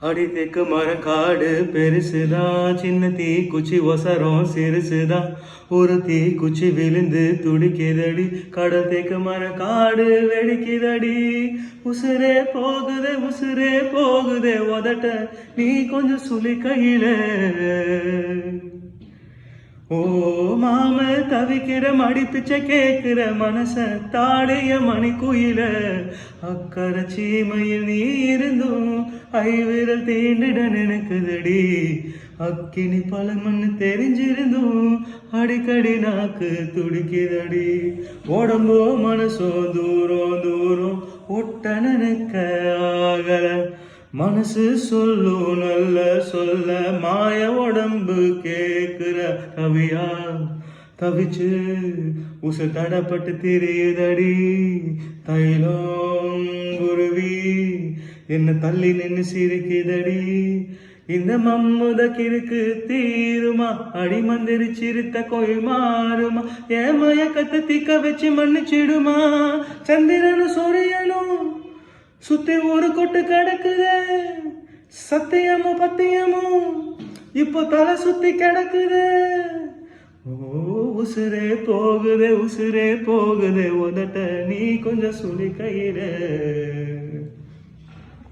அடி தேக்கு மரம் காடு பெருசுதான், சின்ன தீ குச்சி ஒசரம் சிறுசுதான். ஒரு தீ குச்சி விழுந்து துடிக்குதடி, கடல் தேக்கு மரம் காடு வெடிக்குதடி. உசுரே போகுதே உதட்ட நீ கொஞ்சம் சுழி கையில. ஓ மாம தவிக்கிற மடி பிச்சை கேட்கிற மனச தாடைய மணி குயில. அக்கறை சீமையில் நீ இருந்தும் ஐவிரல் தீண்டிட நினைக்குதடி. அக்கினி பல மண்ணு தெரிஞ்சிருந்தும் அடிக்கடி நாக்கு துடிக்குதடி. உடம்போ மனசோ தூரம் தூரம் ஒட்ட நினைக்க ஆகல. மனசு சொல்லும் நல்ல சொல்ல மாய உடம்பு கேக்குற கவியா தவிச்சு உசு தடப்பட்டு திரியுதடி. தைலம் குருவி என்ன தள்ளி நின்று சிரிக்குதடி. இந்த மம்முத கிறுக்கு தீருமா, அடி மந்திரி சிறுத்த கோயில் மாறுமா, ஏமய கத்த திக்க வச்சு மன்னிச்சிடுமா. சந்திரனு சூரியனும் சுத்தி ஒரு கொட்டு கிடக்குதே, சத்தியமும் பத்தியமும் இப்போ தலை சுத்தி கிடக்குதே. ஓ உசுரே போகுதே உதட்ட நீ கொஞ்சம் சுழி கையில.